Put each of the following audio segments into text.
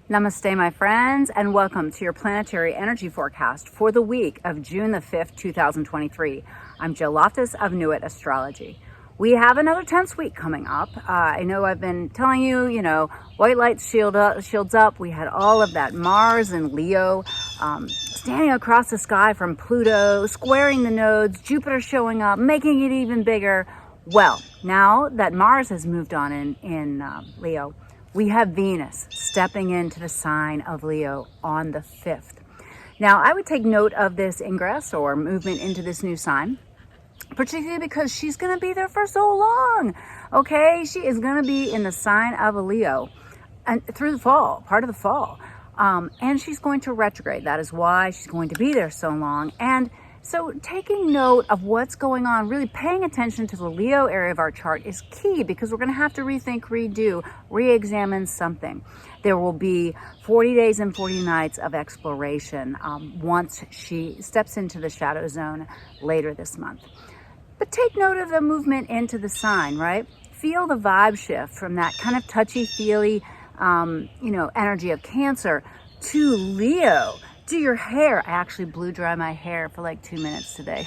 Namaste, my friends, and welcome to your Planetary Energy Forecast for the week of June the 5th, 2023. I'm Jill Loftus of Nuit Astrology. We have another tense week coming up. I know I've been telling you, white light shields up. We had all of that Mars and Leo standing across the sky from Pluto, squaring the nodes, Jupiter showing up, making it even bigger. Well, now that Mars has moved on in Leo, we have Venus stepping into the sign of Leo on the 5th. Now, I would take note of this ingress or movement into this new sign, particularly because she's going to be there for so long, okay? She is going to be in the sign of a Leo and through the fall, part of the fall. And she's going to retrograde. That is why she's going to be there so long. And so taking note of what's going on, really paying attention to the Leo area of our chart is key, because we're going to have to rethink, redo, re-examine something. There will be 40 days and 40 nights of exploration once she steps into the shadow zone later this month. But take note of the movement into the sign, right? Feel the vibe shift from that kind of touchy-feely, energy of Cancer to Leo. Do your hair. I actually blew dry my hair for like 2 minutes today.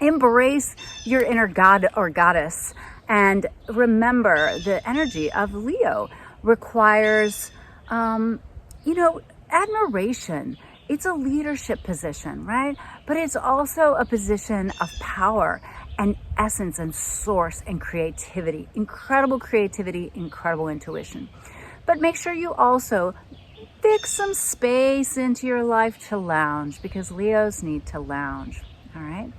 Embrace your inner god or goddess. And remember, the energy of Leo requires, admiration. It's a leadership position, right? But it's also a position of power and essence and source and creativity. Incredible creativity, incredible intuition. But make sure you also fix some space into your life to lounge, because Leos need to lounge, all right?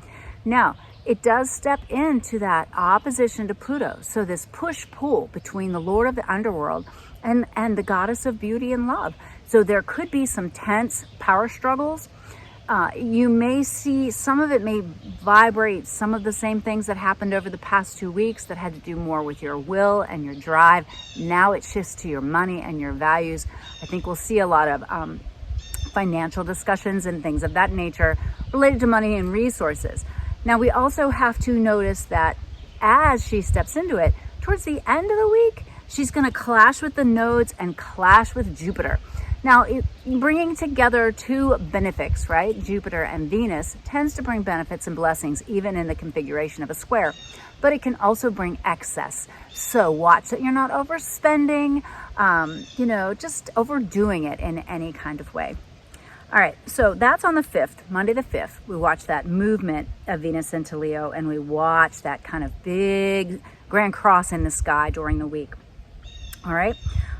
Now, it does step into that opposition to Pluto. So this push-pull between the Lord of the underworld and the goddess of beauty and love. So there could be some tense power struggles. You may see some of it may vibrate some of the same things that happened over the past 2 weeks that had to do more with your will and your drive. Now it shifts to your money and your values. I think we'll see a lot of financial discussions and things of that nature related to money and resources. Now, we also have to notice that as she steps into it, towards the end of the week, she's going to clash with the nodes and clash with Jupiter. Now, bringing together two benefics, right, Jupiter and Venus, tends to bring benefits and blessings, even in the configuration of a square. But it can also bring excess. So watch that you're not overspending, just overdoing it in any kind of way. All right, so that's on the 5th, Monday the 5th. We watch that movement of Venus into Leo, and we watch that kind of big grand cross in the sky during the week. All right,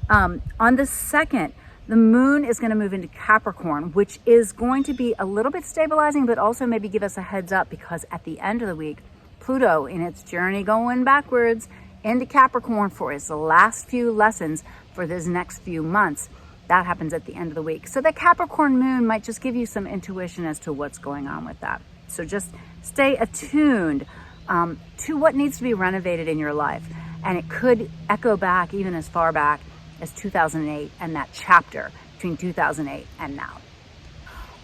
on the 2nd, the moon is going to move into Capricorn, which is going to be a little bit stabilizing, but also maybe give us a heads up, because at the end of the week, Pluto, in its journey going backwards into Capricorn for its last few lessons for this next few months, that happens at the end of the week. So the Capricorn moon might just give you some intuition as to what's going on with that. So just stay attuned to what needs to be renovated in your life. And it could echo back even as far back as 2008 and that chapter between 2008 and now.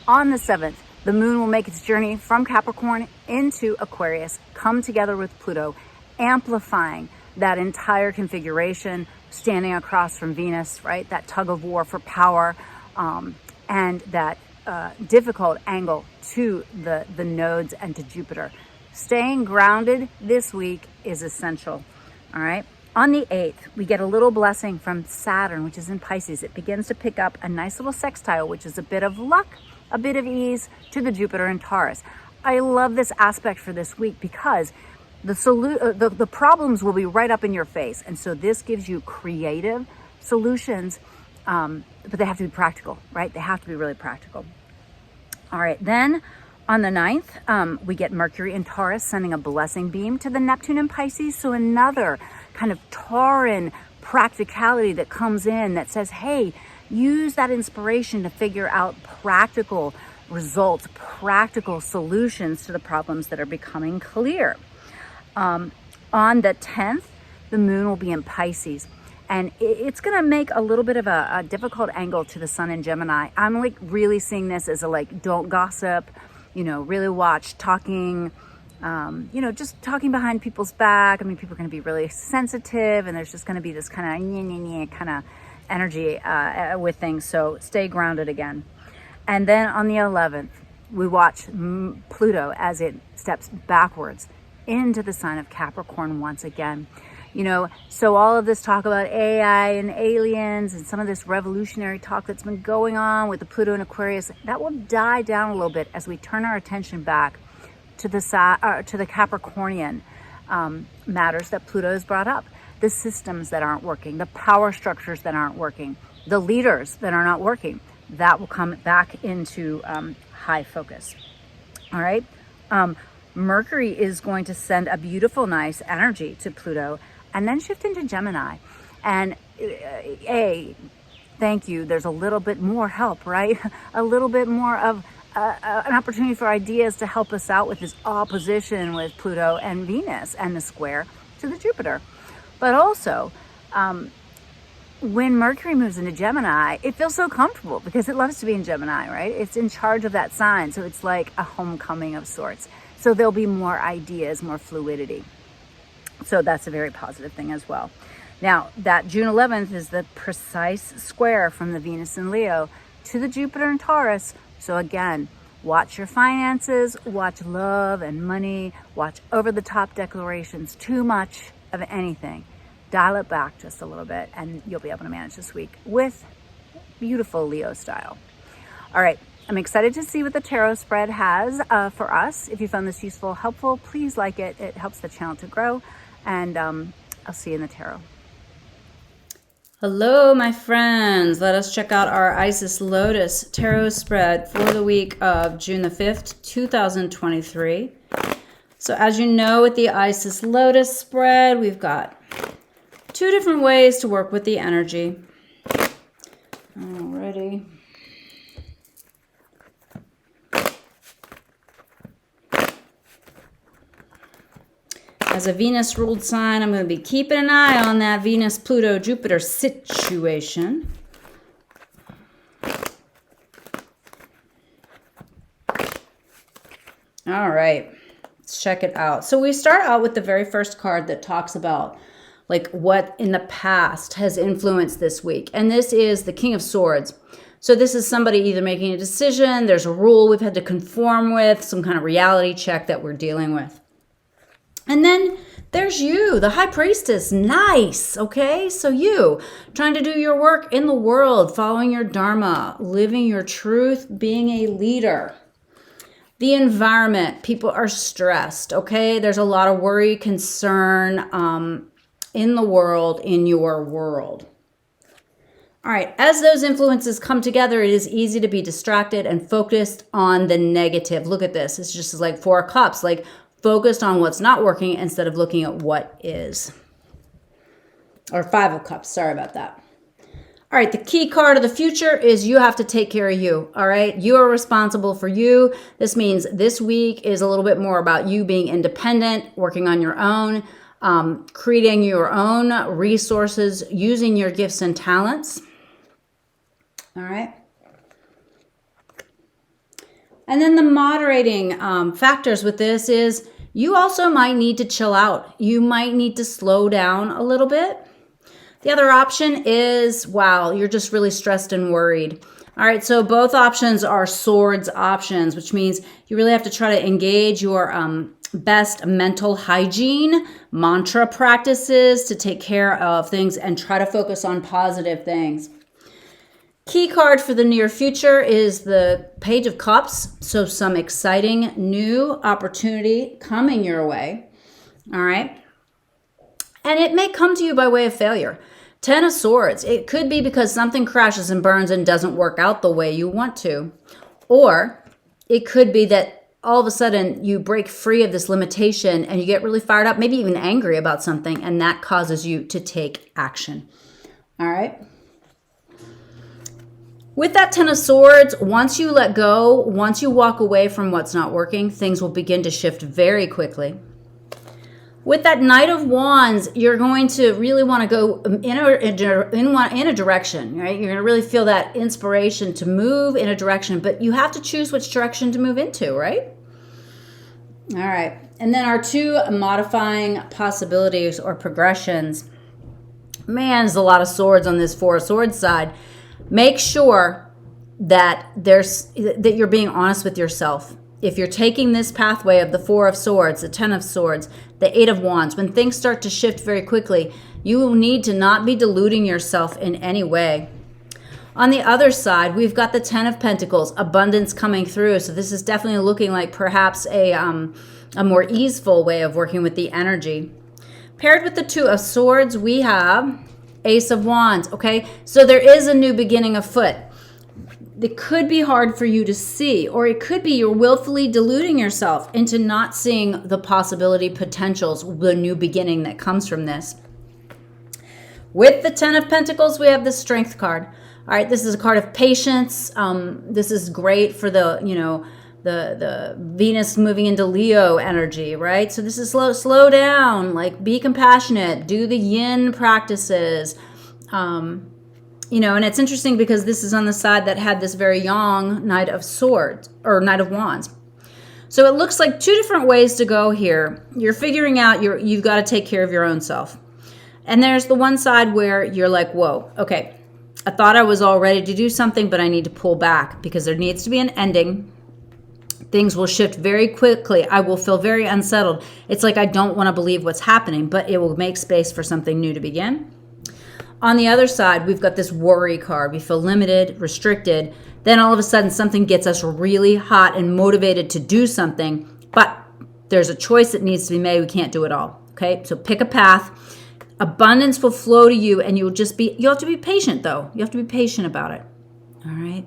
On the 7th, the moon will make its journey from Capricorn into Aquarius, come together with Pluto, amplifying that entire configuration, standing across from Venus, right? That tug of war for power, and that difficult angle to the nodes and to Jupiter. Staying grounded this week is essential, all right? On the 8th, we get a little blessing from Saturn, which is in Pisces. It begins to pick up a nice little sextile, which is a bit of luck, a bit of ease to the Jupiter in Taurus. I love this aspect for this week because the problems will be right up in your face. And so this gives you creative solutions, but they have to be practical, right? They have to be really practical. All right, then on the 9th, we get Mercury in Taurus sending a blessing beam to the Neptune in Pisces. So another kind of Tauran practicality that comes in that says, hey, use that inspiration to figure out practical results, practical solutions to the problems that are becoming clear. On the 10th, the moon will be in Pisces, and it's going to make a little bit of a difficult angle to the sun in Gemini. I'm like really seeing this as a don't gossip, really watch talking, just talking behind people's back. I mean, people are going to be really sensitive, and there's just going to be this kind of energy with things. So stay grounded again. And then on the 11th, we watch Pluto as it steps backwards into the sign of Capricorn once again. You know, so all of this talk about AI and aliens and some of this revolutionary talk that's been going on with the Pluto and Aquarius, that will die down a little bit as we turn our attention back to the Capricornian matters that Pluto has brought up. The systems that aren't working, the power structures that aren't working, the leaders that are not working. That will come back into high focus. All right. Mercury is going to send a beautiful, nice energy to Pluto and then shift into Gemini. And thank you. There's a little bit more help, right? A little bit more of an opportunity for ideas to help us out with this opposition with Pluto and Venus and the square to the Jupiter. But also, when Mercury moves into Gemini, it feels so comfortable because it loves to be in Gemini, right? It's in charge of that sign. So it's like a homecoming of sorts. So there'll be more ideas, more fluidity. So that's a very positive thing as well. Now, that June 11th is the precise square from the Venus in Leo to the Jupiter in Taurus. So again, watch your finances, watch love and money, watch over-the-top declarations, too much of anything. Dial it back just a little bit and you'll be able to manage this week with beautiful Leo style. All right. I'm excited to see what the tarot spread has for us. If you found this useful, helpful, please like it. It helps the channel to grow. And I'll see you in the tarot. Hello, my friends. Let us check out our Isis Lotus tarot spread for the week of June the 5th, 2023. So as you know, with the Isis Lotus spread, we've got two different ways to work with the energy. Alrighty. As a Venus-ruled sign, I'm going to be keeping an eye on that Venus-Pluto-Jupiter situation. All right, let's check it out. So we start out with the very first card that talks about like what in the past has influenced this week. And this is the King of Swords. So this is somebody either making a decision, there's a rule we've had to conform with, some kind of reality check that we're dealing with. And then there's you, the High Priestess. Nice, okay? So you, trying to do your work in the world, following your dharma, living your truth, being a leader. The environment, people are stressed, okay? There's a lot of worry, concern in the world, in your world. All right, as those influences come together, it is easy to be distracted and focused on the negative. Look at this. It's just like Four of Cups, like focused on what's not working instead of looking at what is. Or Five of Cups, sorry about that. All right, the key card of the future is you have to take care of you, all right? You are responsible for you. This means this week is a little bit more about you being independent, working on your own, creating your own resources, using your gifts and talents. All right. And then the moderating factors with this is you also might need to chill out. You might need to slow down a little bit. The other option is, wow, you're just really stressed and worried. All right, so both options are swords options, which means you really have to try to engage your best mental hygiene, mantra practices to take care of things and try to focus on positive things. Key card for the near future is the Page of Cups. So some exciting new opportunity coming your way. All right. And it may come to you by way of failure. Ten of Swords. It could be because something crashes and burns and doesn't work out the way you want to. Or it could be that all of a sudden you break free of this limitation and you get really fired up, maybe even angry about something, and that causes you to take action. All right. With that Ten of Swords, once you let go, once you walk away from what's not working, things will begin to shift very quickly. With that Knight of Wands, you're going to really want to go in a direction, right? You're going to really feel that inspiration to move in a direction, but you have to choose which direction to move into, right? All right. And then our two modifying possibilities or progressions Man, there's a lot of swords on this Four of Swords side. Make sure that you're being honest with yourself. If you're taking this pathway of the Four of Swords, the Ten of Swords, the Eight of Wands, when things start to shift very quickly, you need to not be deluding yourself in any way. On the other side, we've got the Ten of Pentacles, abundance coming through. So this is definitely looking like perhaps a more easeful way of working with the energy. Paired with the Two of Swords, we have Ace of Wands, okay? So there is a new beginning afoot. It could be hard for you to see, or it could be you're willfully deluding yourself into not seeing the possibility, potentials, the new beginning that comes from this. With the Ten of Pentacles, we have the Strength card. All right, this is a card of patience. This is great for the, the Venus moving into Leo energy, right? So this is slow down, like be compassionate, do the yin practices. And it's interesting because this is on the side that had this very yang Knight of Swords or Knight of Wands. So it looks like two different ways to go here. You're figuring out you've got to take care of your own self. And there's the one side where you're like, whoa, okay, I thought I was all ready to do something, but I need to pull back because there needs to be an ending. Things will shift very quickly. I will feel very unsettled. It's like I don't want to believe what's happening, but it will make space for something new to begin. On the other side, we've got this worry card. We feel limited, restricted. Then all of a sudden, something gets us really hot and motivated to do something, but there's a choice that needs to be made. We can't do it all, okay? So pick a path. Abundance will flow to you, and you have to be patient, though. You have to be patient about it, all right?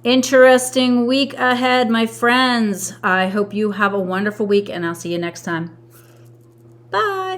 Interesting week ahead, my friends. I hope you have a wonderful week, and I'll see you next time. Bye.